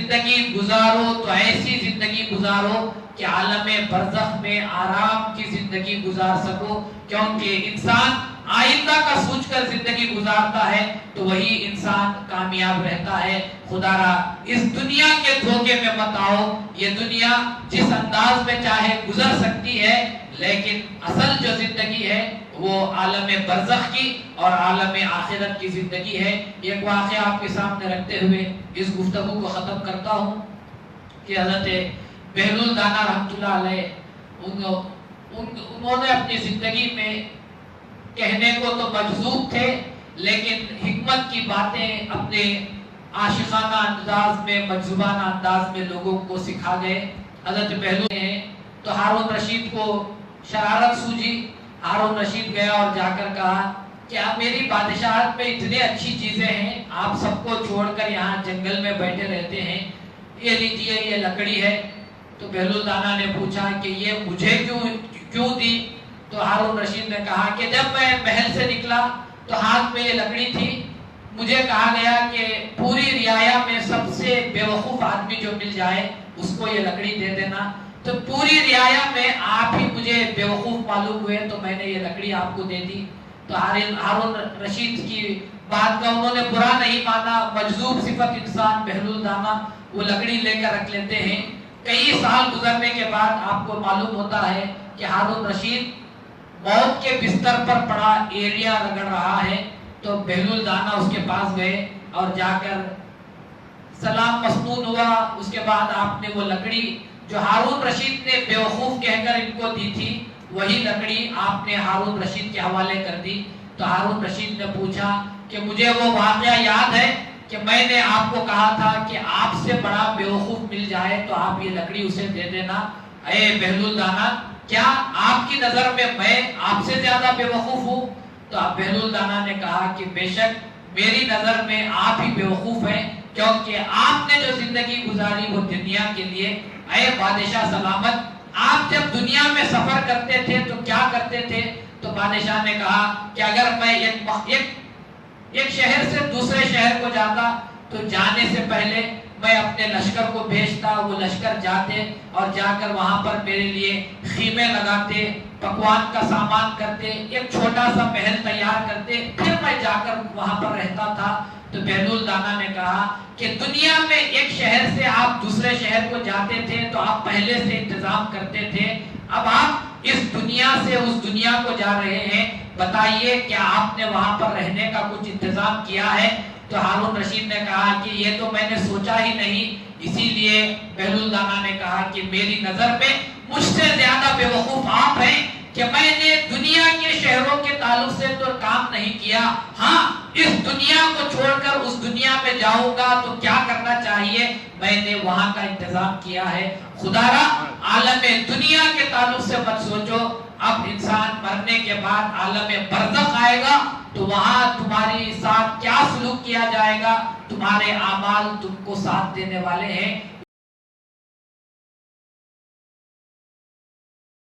زندگی گزارو تو ایسی زندگی گزارو کہ عالم برزخ میں آرام کی زندگی گزار سکو، کیونکہ انسان آئندہ کا سوچ کر زندگی گزارتا ہے تو وہی انسان کامیاب رہتا ہے۔ خدا را اس دنیا کے دھوکے میں مت آؤ، یہ دنیا جس انداز میں چاہے گزر سکتی ہے، لیکن اصل جو زندگی ہے وہ عالم برزخ کی اور عالم آخرت کی زندگی ہے۔ ایک واقعہ آپ کے سامنے رکھتے ہوئے اس گفتگو کو ختم کرتا ہوں کہ حضرت بہلول دانا رحمۃ اللہ علیہ انہوں نے اپنی زندگی میں کہنے کو تو مجذوب تھے، لیکن حکمت کی باتیں اپنے عاشقانہ انداز میں، مجذوبانہ انداز میں لوگوں کو سکھا گئے۔ حضرت بہلول ہیں تو ہارون رشید کو شرارت سوجی۔ ہارون رشید گیا اور جا کر کہا کہ آپ میری بادشاہت میں اتنے اچھی چیزیں ہیں، آپ سب کو چھوڑ کر یہاں جنگل میں بیٹھے رہتے ہیں، یہ لیجیے یہ لکڑی ہے۔ تو بہلول دانا نے پوچھا کہ یہ مجھے کیوں دی؟ تو ہارون رشید نے کہا کہ جب میں محل سے نکلا تو ہاتھ میں یہ لکڑی تھی، مجھے کہا گیا کہ پوری رعایا میں سب سے بیوقوف آدمی جو مل جائے اس کو یہ لکڑی دے دینا۔ تو پوری رعایا میں آپ ہی مجھے بیوقوف معلوم ہوئے تو میں نے یہ لکڑی آپ کو دے دی۔ تو ہارون رشید کی بات کا انہوں نے برا نہیں مانا، مجذوب صفت انسان بہلول دانا وہ لکڑی لے کر رکھ لیتے ہیں۔ کئی سال گزرنے کے بعد آپ کو معلوم ہوتا ہے کہ ہارون رشید موت کے بستر پر پڑا، ایریا رگڑ رہا ہے۔ تو بہلول دانا اس کے پاس گئے اور جا کر سلام مسنون ہوا۔ اس کے بعد آپ نے وہ لکڑی جو ہارون رشید نے بیوقوف کہہ کر ان کو دی تھی، وہی لکڑی آپ نے ہارون رشید کے حوالے کر دی۔ تو ہارون رشید نے پوچھا کہ مجھے وہ واقعہ یاد ہے کہ میں نے آپ کو کہا تھا کہ آپ سے بڑا بیوقوف مل جائے تو آپ یہ لکڑی اسے دے دینا۔ اے بہلول دانا، کیا آپ کی نظر میں آپ سے زیادہ بیوقوف ہوں؟ تو آپ بہلول دانا نے کہا کہ بے شک میری نظر میں آپ ہی بیوقوف ہیں، کیونکہ آپ نے جو زندگی گزاری وہ دنیا کے لیے۔ اے بادشاہ سلامت، آپ جب دنیا میں سفر کرتے تھے تو کیا کرتے تھے؟ تو بادشاہ نے کہا کہ اگر میں ایک شہر سے دوسرے شہر کو جاتا تو جانے سے پہلے میں اپنے لشکر کو بھیجتا، وہ لشکر جاتے اور جا کر وہاں پر میرے لیے خیمے لگاتے، پکوان کا سامان کرتے، ایک چھوٹا سا محل تیار کرتے، پھر میں جا کر وہاں پر رہتا تھا۔ تو بہلول دانا نے کہا کہ دنیا میں ایک شہر سے آپ دوسرے شہر کو جاتے تھے تو آپ پہلے سے انتظام کرتے تھے، اب آپ اس دنیا سے اس دنیا کو جا رہے ہیں، بتائیے کیا آپ نے وہاں پر رہنے کا کچھ انتظام کیا ہے؟ تو ہارون رشید نے کہا کہ یہ تو میں نے سوچا ہی نہیں۔ اسی لیے بہلول دانا نے کہا کہ میری نظر میں مجھ سے زیادہ بیوقوف آپ ہیں کہ میں نے دنیا کے شہروں کے تعلق سے تو کام نہیں کیا، ہاں اس دنیا کو چھوڑ کر اس دنیا میں جاؤں گا تو کیا کرنا چاہیے میں نے وہاں کا انتظام کیا ہے۔ خدا را عالم دنیا کے تعلق سے مت سوچو، اب انسان مرنے کے بعد عالم برزخ آئے گا تو وہاں تمہاری ساتھ کیا سلوک کیا جائے گا، تمہارے اعمال تم کو ساتھ دینے والے ہیں۔